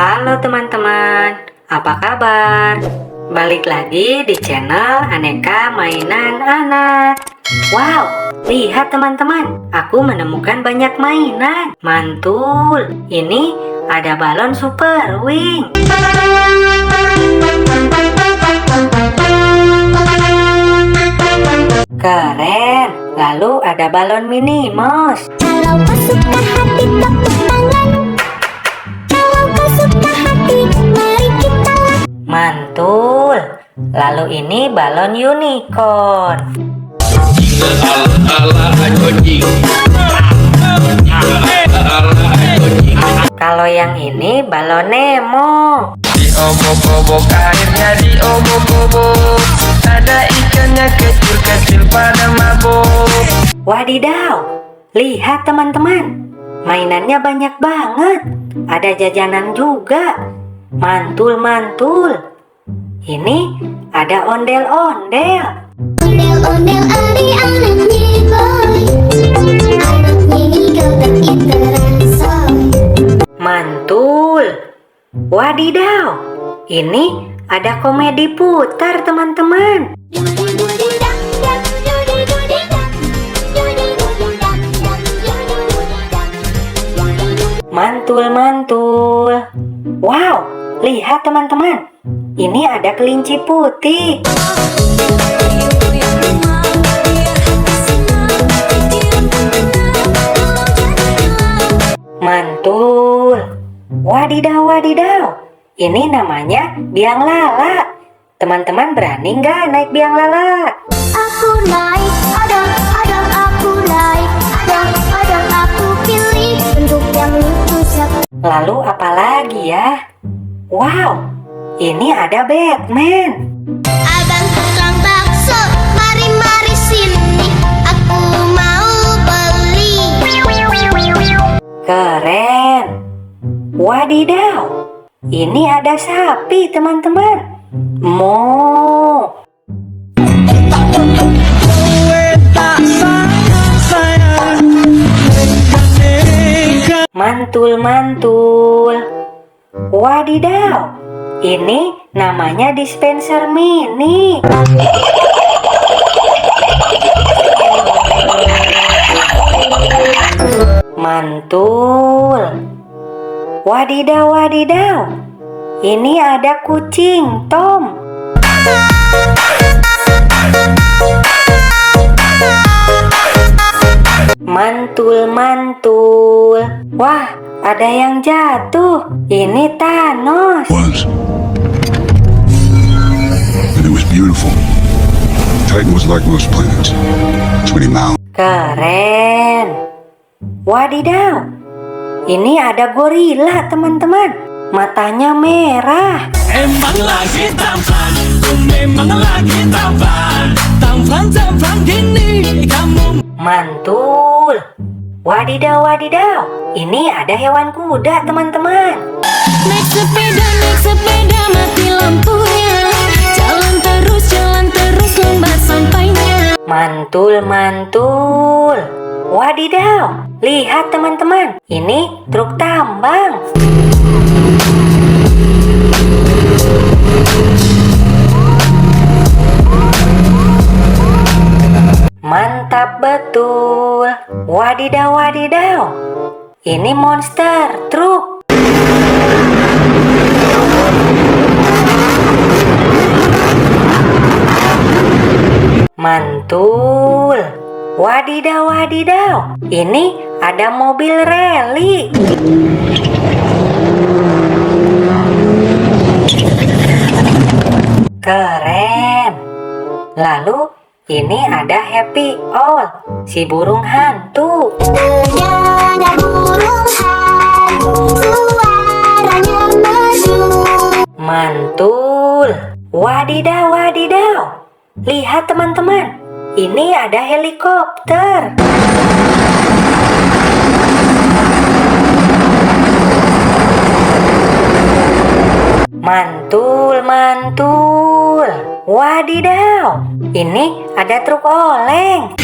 Halo teman-teman, apa kabar? Balik lagi di channel Aneka Mainan Anak. Wow, lihat teman-teman, aku menemukan banyak mainan. Mantul, ini ada balon Super Wing. Keren, lalu ada balon Minnie Mouse. Kalau kau suka hati tepuk tangan. Kalau kau suka hati, mari kita. Mantul. Lalu ini balon unicorn. Kalau yang ini balon Nemo. Diobok-obok airnya diobok-obok, ada ikannya kecil-kecil pada mabuk. Wadidaw, lihat teman-teman, mainannya banyak banget. Ada jajanan juga. Mantul-mantul. Ini ada ondel-ondel. Ondel-ondel adik-anak boy. Anaknya hijau dan terasa. Mantul. Wadidaw, ini ada komedi putar teman-teman. Mantul-mantul. Wow, lihat teman-teman, ini ada kelinci putih. Mantul. Wadidaw, wadidaw. Ini namanya biang lala. Teman-teman berani nggak naik biang lala? Aku naik, ada aku naik, ada aku pilih bentuk yang lucu. Lalu apa lagi ya? Wow, ini ada Batman. Abang tukang bakso, mari sini, aku mau beli. Keren. Wadidaw, ini ada sapi teman-teman. Mo. Mantul-mantul. Wadidaw, ini namanya dispenser mini. Mantul. Wadidaw, wadidaw. Ini ada kucing Tom. Mantul-mantul. Wah, ada yang jatuh. Ini Thanos. And it was beautiful. Titan was like most planets. 20 miles. Keren. Wadidaw. Ini ada gorila teman-teman. Matanya merah. Emang lagi tampan, memang lagi tampan, tampan gini kamu. Mantul. Wadidaw, wadidaw. Ini ada hewan kuda teman-teman. Naik sepeda mati lampunya. Jalan terus lembat sampainya. Mantul-mantul. Wadidaw. Lihat teman-teman. Ini truk tambang. Mantap betul. Wadidaw, wadidaw. Ini monster truk. Mantul. Wadidaw, wadidaw. Ini ada mobil rally. Keren. Lalu ini ada Happy Owl, si burung hantu. Ada burung hantu, suaranya merdu. Mantul. Wadidaw, wadidaw. Lihat teman-teman, ini ada helikopter. Mantul-mantul. Wadidaw, ini ada truk oleng.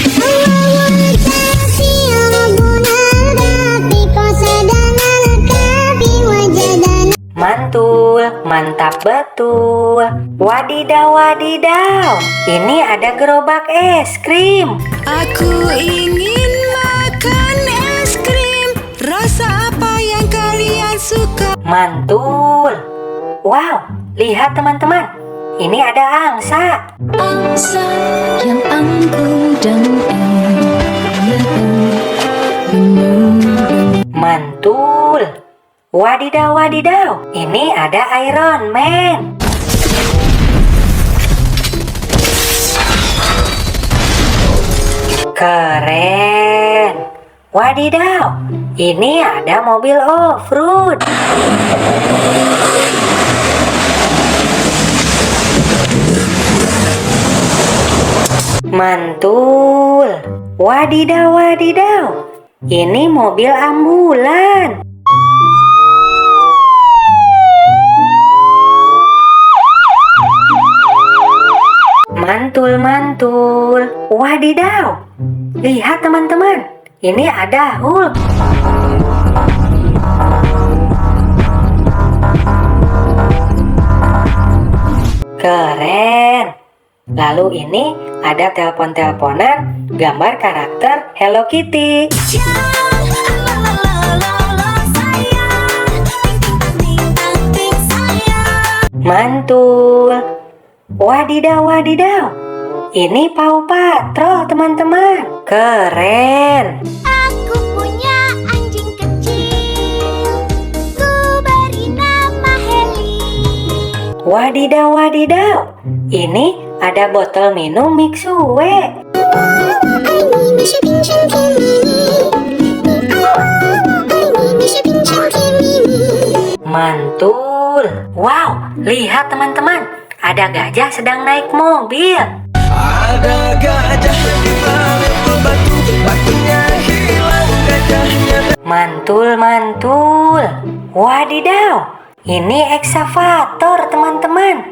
Mantul, mantap betul. Wadidaw, wadidaw. Ini ada gerobak es krim. Aku ingin makan es krim. Rasa apa yang kalian suka? Mantul. Wow, lihat teman-teman. Ini ada angsa. Angsa yang angkuh dan Mantul. Wadidaw, wadidaw. Ini ada Iron Man. Keren. Wadidaw. Ini ada mobil off-road. Mantul. Wadidaw, wadidaw. Ini mobil ambulan. Mantul, mantul. Wadidaw. Lihat teman-teman. Ini ada Hulk. Keren. Lalu ini ada telepon-teleponan gambar karakter Hello Kitty. Mantul. Wadidaw, wadidaw. Ini Paw Patrol teman-teman. Keren. Aku punya anjing kecil, ku beri nama Heli. Wadidaw, wadidaw. Ini ada botol minum Mixue. Mantul. Wow, lihat teman-teman. Ada gajah sedang naik mobil. Ada gajah di balik batu, batunya hilang, gajahnya. Mantul, mantul. Wadidaw. Ini eksavator teman-teman.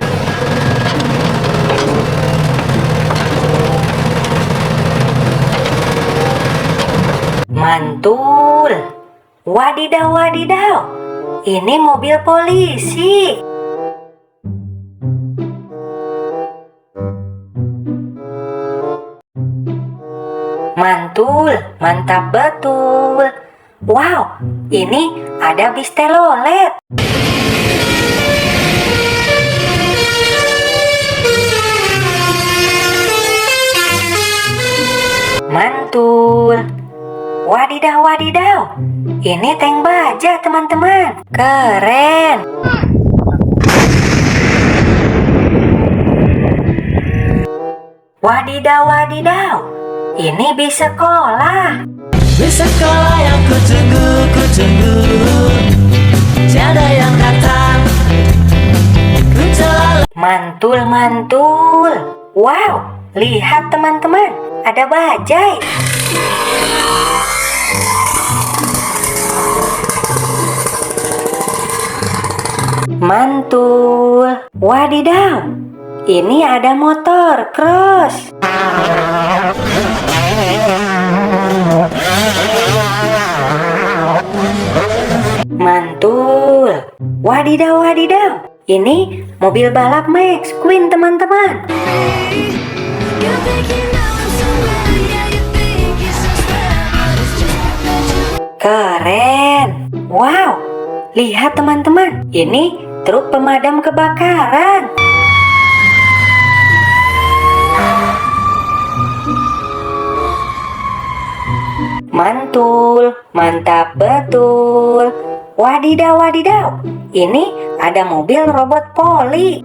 Mantul. Wadidaw, wadidaw. Ini mobil polisi. Mantul, mantap betul. Wow, ini ada bis telolet. Mantul. Wadidaw, wadidaw. Ini tank baja teman-teman. Keren. Wadidaw, wadidaw. Ini bis sekolah. Bis sekolah yang ku tunggu. Tiada yang datang. Ku telah Mantul, mantul. Wow, lihat teman-teman. Ada bajai. Mantul. Wadidaw. Ini ada motor cross. Mantul. Wadidaw, wadidaw. Ini mobil balap Max Queen teman-teman. Keren. Wow. Lihat teman-teman. Ini truk pemadam kebakaran. Mantul, mantap betul. Wadidaw, wadidaw. Ini ada mobil robot poli.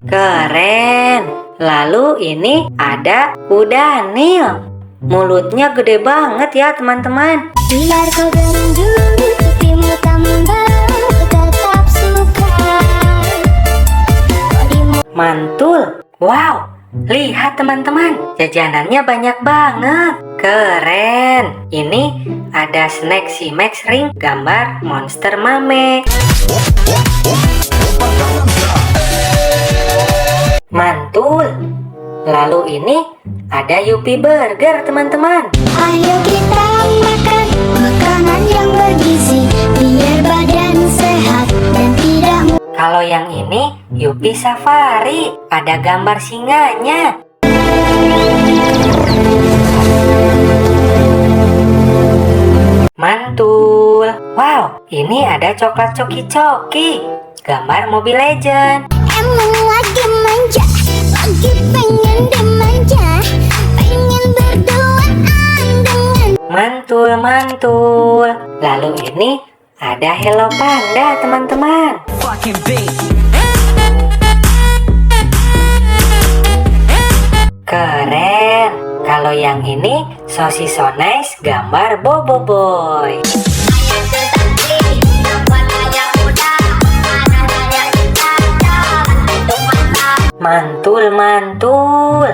Keren. Lalu ini ada kuda Nil. Mulutnya gede banget ya teman-teman. Biar kau berendam, pipimu tambah tetap suka. Mantul. Wow, lihat teman-teman, jajanannya banyak banget. Keren. Ini ada snack si Max Ring gambar monster mame. Mantul. Lalu ini ada Yupi Burger teman-teman. Ayo kita yang ini Yupi Safari, ada gambar singanya. Mantul. Wow, ini ada coklat coki-coki, gambar Mobile Legend. Emang lagi manja, lagi pengen dimanja, pengen berduaan dengan. Mantul. Lalu ini ada Hello Panda, teman-teman. Fucking beat. Keren. Kalau yang ini Sosis So Nice, gambar Bobo Boy. Mantul.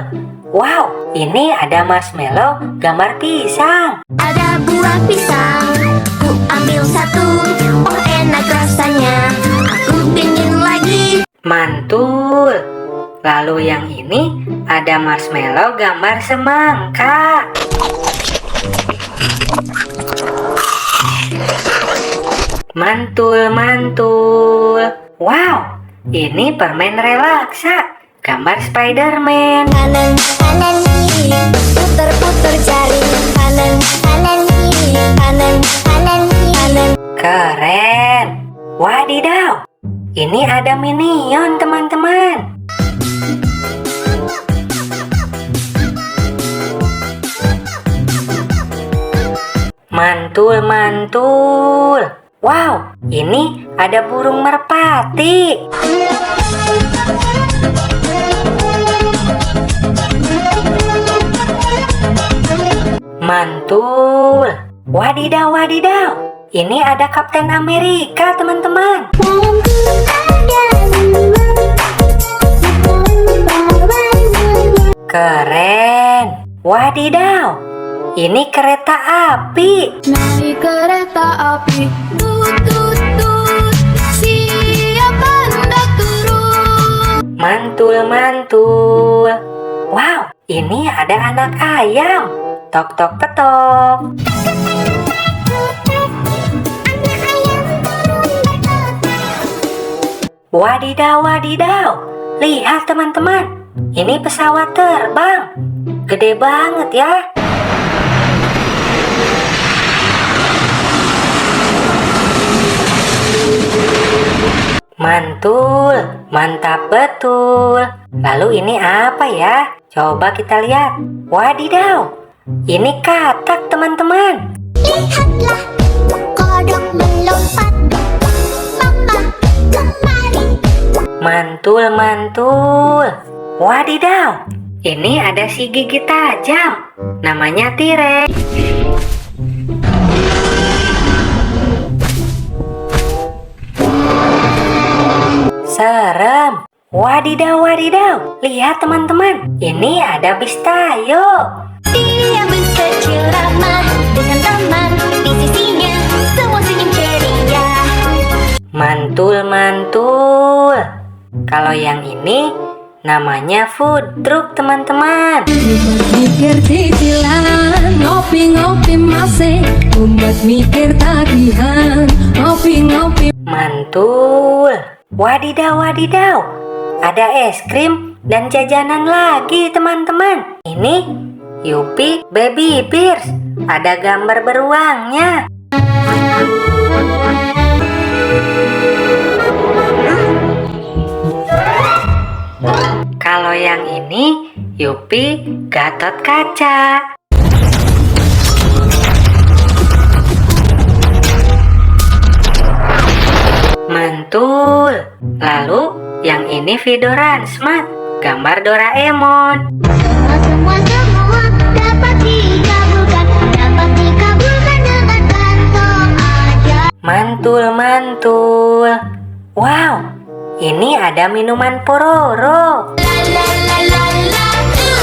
Wow, ini ada marshmallow, gambar pisang. Ada buah pisang, ku ambil satu, oh enak rasanya, aku pingin lagi. Mantul. Lalu yang ini ada marshmallow, gambar semangka. Mantul. Wow, ini permen relaksa, gambar Spider-Man. Kanan kiri, puter jari, kanan kiri, kanan kiri. Keren. Wadidaw, ini ada Minion, teman-teman. Mantul. Wow, ini ada burung merpati. Mantul. Wadidaw. Ini ada Kapten Amerika, teman-teman. Keren. Wadidaw. Ini kereta api. Naik kereta api, tut tut tut, siapa hendak turun? Mantul. Wow, ini ada anak ayam. Tok tok petok. Wadidaw. Lihat, teman-teman. Ini pesawat terbang. Gede banget ya. Mantul, mantap betul. Lalu ini apa ya? Coba kita lihat. Wadidaw, ini katak, teman-teman. Lihatlah, kodok melompat, papa kemari. Mantul. Wadidaw, ini ada si gigi tajam. Namanya T-Rex. Serem. Wadidaw. Lihat, teman-teman. Ini ada bis Tayo. Dia berkecil ramah dengan teman di sisinya, semua senyum ceria. Mantul. Kalau yang ini namanya food truck, teman-teman. Mikir cicilan, ngopi-ngopi masih, umat mikir tagihan, ngopi-ngopi. Mantul. Wadidaw. Ada es krim dan jajanan lagi, teman-teman. Ini Yupi Baby Bears. Ada gambar beruangnya. Kalau yang ini Yupi Gatot Kaca. Mantul. Lalu yang ini Fidoran Smart, gambar Doraemon. Semua dapat dikabulkan dengan kantong aja. Mantul. Wow, ini ada minuman Pororo.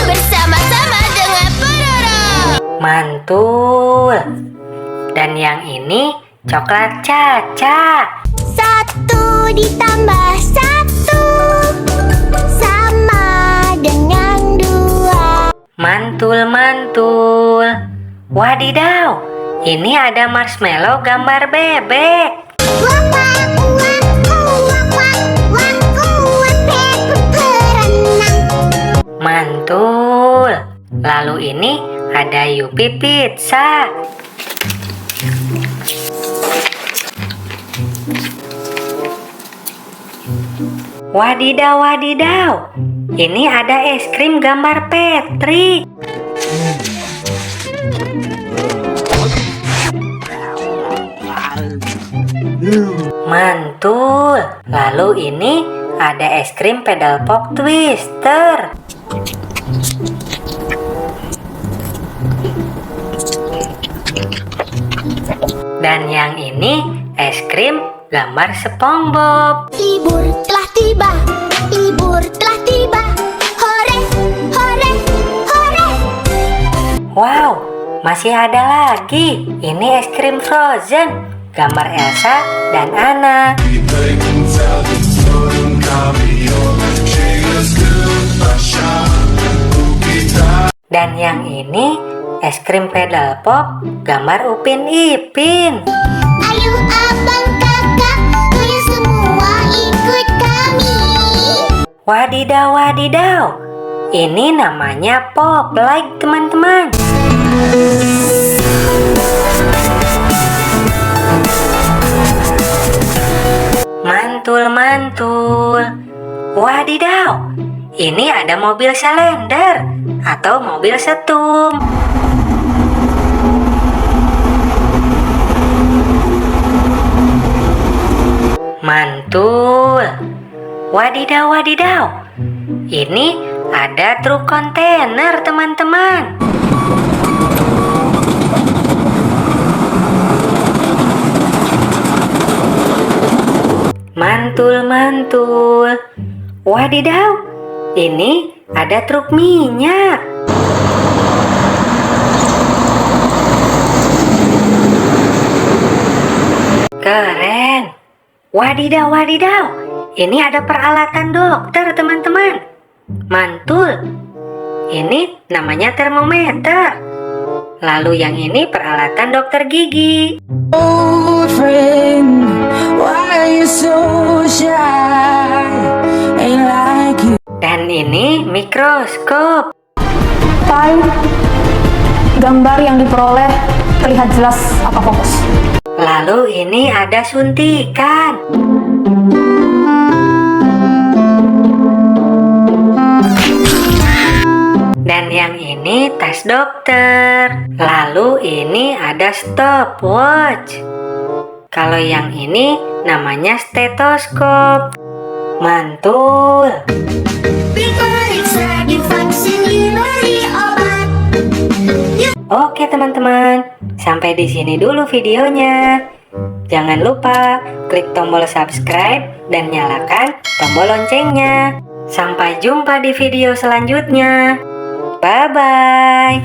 Bersama-sama dengan Pororo. Mantul. Dan yang ini coklat Caca. 1 ditambah 1 sama dengan 2. Mantul. Wadidaw, ini ada marshmallow gambar bebek. Wak, wak, wak, wak, wak, wak. Mantul. Lalu ini ada Yupi Pizza. Wadidaw, wadidaw. Ini ada es krim gambar Patrick. Mantul. Lalu ini ada es krim pedal pop twister. Dan yang ini es krim gambar SpongeBob. Libur telah tiba, libur telah tiba. Hore, hore, hore. Wow, masih ada lagi. Ini es krim Frozen gambar Elsa dan Anna. Dan yang ini es krim pedal pop gambar Upin Ipin. Ayo abang kakak, ayo semua ikut kami. Wadidaw, wadidaw. Ini namanya pop like, teman-teman. Mantul, mantul. Wadidaw. Ini ada mobil selender atau mobil setum. Mantul. Wadidaw, wadidaw. Ini ada truk kontainer, teman-teman. Mantul, mantul. Wadidaw. Ini ada truk minyak. Keren. Wadidaw, wadidaw. Ini ada peralatan dokter, teman-teman. Mantul. Ini namanya termometer. Lalu yang ini peralatan dokter gigi. Old friend, why are you so shy? Ain't like you. Dan ini mikroskop. Gambar yang diperoleh terlihat jelas apa fokus. Lalu ini ada suntikan. Dan yang ini tas dokter. Lalu ini ada stopwatch. Kalau yang ini namanya stetoskop. Mantul. Diperiksa, divaksin, diberi obat. Oke teman-teman, sampai di sini dulu videonya. Jangan lupa klik tombol subscribe dan nyalakan tombol loncengnya. Sampai jumpa di video selanjutnya. Bye-bye.